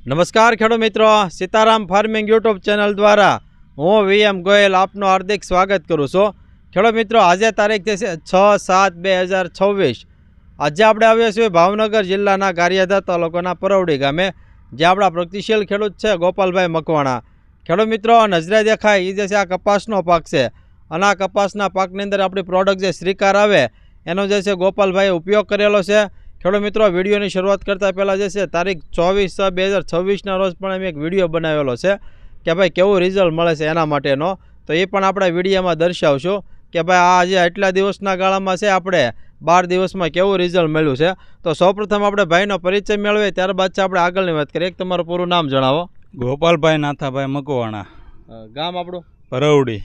નમસ્કાર ખેડૂત મિત્રો, સીતારામ ફાર્મિંગ યુટ્યુબ ચેનલ દ્વારા હું VM ગોયલ આપનું હાર્દિક સ્વાગત કરું છું। ખેડૂત મિત્રો, આજે તારીખ છે 6/7/2026। આજે આપણે આવ્યા છીએ ભાવનગર જિલ્લાના ગારિયાધાર તાલુકાના પરવડી ગામે, જે આપણા પ્રગતિશીલ ખેડૂત છે ગોપાલભાઈ મકવાણા। ખેડૂત મિત્રો, નજરે દેખાય એ જે છે આ કપાસનો પાક છે, અને આ કપાસના પાકની અંદર આપણી પ્રોડક્ટ જે શ્રીકાર આવે એનો જે છે ગોપાલભાઈએ ઉપયોગ કરેલો છે। ખેડૂત મિત્રો, વિડીયોની શરૂઆત કરતાં પહેલાં જે છે તારીખ 24/6/2026ના રોજ પણ અમે એક વિડીયો બનાવેલો છે કે ભાઈ કેવું રિઝલ્ટ મળે છે એના માટેનો, તો એ પણ આપણે વિડીયોમાં દર્શાવશું કે ભાઈ આ જે આટલા દિવસના ગાળામાં છે આપણે 12 દિવસમાં કેવું રિઝલ્ટ મળ્યું છે। તો સૌપ્રથમ આપણે ભાઈનો પરિચય મેળવીએ, ત્યારબાદ છે આપણે આગળની વાત કરીએ। એક તમારું પૂરું નામ જણાવો। ગોપાલભાઈ નાથાભાઈ મકવાણા, ગામ આપણું પરવડી,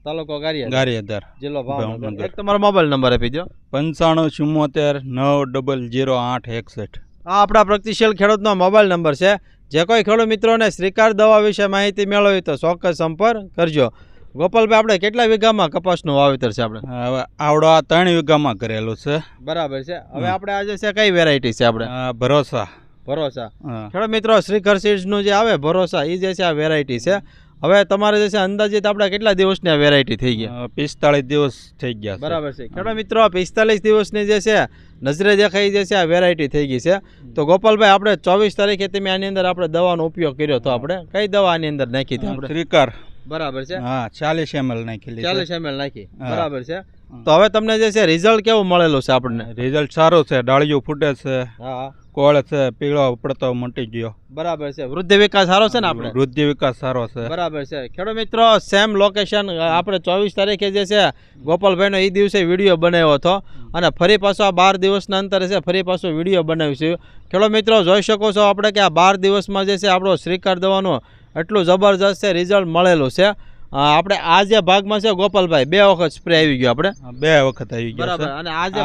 તાલુકો ગારિયાધાર, જિલ્લો ભાવનગર। એક તમારો મોબાઈલ નંબર આપી દો। 9574900861। આ આપણા પ્રગતિશીલ ખેડૂતનો મોબાઈલ નંબર છે। જે કોઈ ખેડૂત મિત્રોને શ્રીકાર દવા વિશે માહિતી મેળવવી તો ચોક્કસ સંપર્ક કરજો। ગોપાલભાઈ, આપણે કેટલા વીઘામાં કપાસનું વાવેતર છે? આપણે હવે આવડો આ 3 વીઘામાં કરેલું છે। બરાબર છે। હવે આપણે આજે છે કઈ વેરાયટી છે? આપણે ભરોસા ખેડૂત મિત્રો, શ્રીકર સીડ્સનું જે આવે ભરોસા, એ જે છે આ વેરાયટી છે। હવે તમારે જે છે અંદાજિત આપણે કેટલા દિવસની આ વેરાયટી થઈ ગયા? 45 દિવસ થઈ ગયા। બરાબર છે ખેડૂત મિત્રો, 45 દિવસની જે છે નજરે દેખાઈ જે છે આ વેરાયટી થઈ ગઈ છે। તો ગોપાલભાઈ, આપણે 24 તારીખે તમે આની અંદર આપણે દવાનો ઉપયોગ કર્યો તો આપણે કઈ દવા આની અંદર નાખી હતી? આપણે શ્રીકાર। બરાબર છે। હા, 40 ml નાખી, 40 ml નાખી। બરાબર છે। તો હવે તમને જે છે રિઝલ્ટ કેવું મળેલું છે? આપણને રિઝલ્ટ સારું છે, ડાળિયું ફૂટે છે, હા, કોળ છે, પીળો પડતો મટી ગયો। બરાબર છે। વૃદ્ધિ વિકાસ સારો છે ને? આપણે વૃદ્ધિ વિકાસ સારો છે। બરાબર છે ખેડૂત મિત્રો, સેમ લોકેશન આપણે 24 તારીખે જે છે ગોપાલભાઈનો એ દિવસે વિડીયો બનાવ્યો હતો, અને ફરી પાછો આ 12 દિવસના અંતરે છે ફરી પાછો વિડીયો બનાવીશું। ખેડૂત મિત્રો, જોઈ શકો છો આપણે કે આ 12 દિવસમાં જે છે આપણો શ્રીકાર દવાનું એટલું જબરજસ્ત છે રિઝલ્ટ મળેલું છે। આપણે આ જે ભાગમાં છે ગોપાલભાઈ 2 વખત સ્પ્રે આવી ગયો, આપણે 2 વખત આવી ગયો। બરાબર। અને આ જે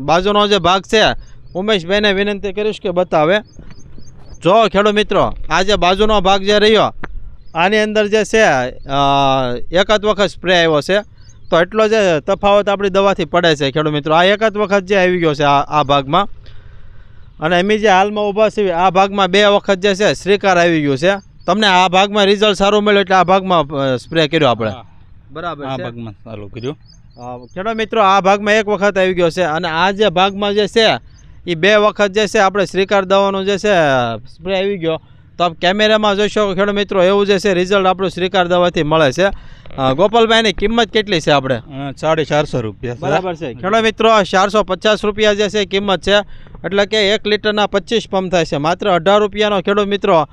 બાજુનો જે ભાગ છે, ઉમેશભાઈને વિનંતી કરીશ કે બતાવે। જો ખેડૂત મિત્રો, આ જે બાજુનો ભાગ જે રહ્યો આની અંદર જે છે એક જ વખત સ્પ્રે આવ્યો છે, તો એટલો જે તફાવત આપણી દવાથી પડે છે ખેડૂત મિત્રો। આ એક જ વખત જે આવી ગયો છે આ ભાગમાં, અને એમ જે હાલમાં ઊભા છે આ ભાગમાં 2 વખત જે છે શ્રીકાર આવી ગયું છે। તમને આ ભાગમાં રિઝલ્ટ સારું મળ્યું એટલે આ ભાગમાં સ્પ્રે કર્યો આપણે? બરાબર, આ ભાગમાં ચાલુ કર્યું ખેડૂત મિત્રો। આ ભાગમાં 1 વખત આવી ગયો છે, અને આ જે ભાગમાં જે છે એ 2 વખત જે છે આપણે શ્રીકાર દવાનું જે છે સ્પ્રે આવી ગયો। તો આપ કેમેરામાં જોઈ શકો ખેડૂત મિત્રો, એવું જે છે રિઝલ્ટ આપણું શ્રીકાર દવાથી મળે છે। ગોપાલભાઈની કિંમત કેટલી છે? આપણે 450 રૂપિયા। બરાબર છે ખેડૂત મિત્રો, 450 રૂપિયા જે છે કિંમત છે, એટલે કે 1 લીટરના 25 પંપ થાય છે। માત્ર 18 રૂપિયાનો ખેડૂત મિત્રો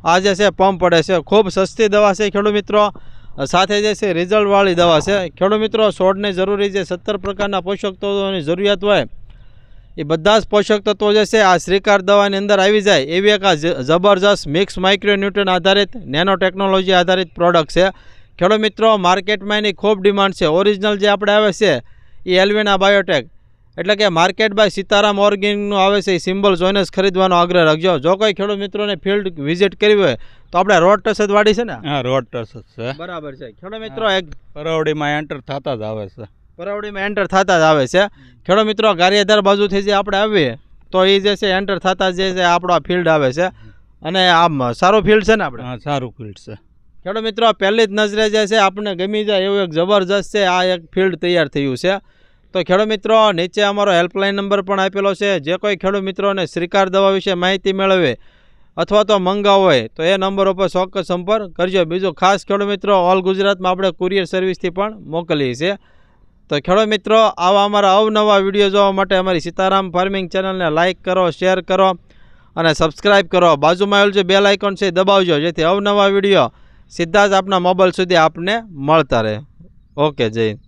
આ જે છે પંપ પડે છે। ખૂબ સસ્તી દવા છે ખેડૂત મિત્રો, સાથે જે છે રિઝલ્ટવાળી દવા છે। ખેડૂત મિત્રો, છોડને જરૂરી જે 17 પ્રકારના પોષક તત્વોની જરૂરિયાત હોય એ બધા જ પોષક તત્વો જે છે આ શ્રીકાર દવાની અંદર આવી જાય એવી એક આ જબરજસ્ત મિક્સ માઇક્રોન્યુટ્રન આધારિત નેનો ટેકનોલોજી આધારિત પ્રોડક્ટ છે। ખેડૂત મિત્રો, માર્કેટમાં એની ખૂબ ડિમાન્ડ છે। ઓરિજિનલ જે આપણે આવે છે એ એલ્વિના બાયોટેક, એટલે કે માર્કેટ બાય સીતારામ ઓર્ગેનિકનું આવે છે, એ સિમ્બલ જોઈને જ ખરીદવાનો આગ્રહ રાખજો। જો કોઈ ખેડૂત મિત્રોને ફિલ્ડ વિઝિટ કરવી હોય તો આપણે રોડ ટચ જ વાડી છે ને? હા, રોડ ટચ છે। બરાબર છે ખેડૂત મિત્રો, એક પરવડીમાં એન્ટર થતા જ આવે છે। પરવડીમાં એન્ટર થતા જ આવે છે ખેડૂત મિત્રો। ગારિયાધાર બાજુથી જે આપણે આવીએ તો એ જે છે એન્ટર થતા જે છે આપણો આ ફિલ્ડ આવે છે, અને આમ સારું ફિલ્ડ છે ને? આપણે હા, સારું ફિલ્ડ છે ખેડૂત મિત્રો। પહેલી જ નજરે જે છે આપણને ગમી જાય એવું એક જબરજસ્ત છે આ એક ફિલ્ડ તૈયાર થયું છે। તો ખેડૂત મિત્રો, નીચે અમારો હેલ્પલાઇન નંબર પણ આપેલો છે। જે કોઈ ખેડૂત મિત્રોને શ્રીકાર દવા વિશે માહિતી મેળવે અથવા તો મંગાવો હોય તો એ નંબર ઉપર ચોક્કસ સંપર્ક કરજો। બીજું ખાસ ખેડૂત મિત્રો, ઓલ ગુજરાતમાં આપણે કુરિયર સર્વિસથી પણ મોકલીએ છીએ। તો ખેડૂત મિત્રો, આવા અમારા અવનવા વિડીયો જોવા માટે અમારી સીતારામ ફાર્મિંગ ચેનલને લાઇક કરો, શેર કરો અને સબસ્ક્રાઈબ કરો। બાજુમાં આવેલું જે બેલ આઇકોન છે દબાવજો, જેથી અવનવા વિડીયો સીધા જ આપના મોબાઈલ સુધી આપને મળતા રહે। ઓકે, જય હિન્દ।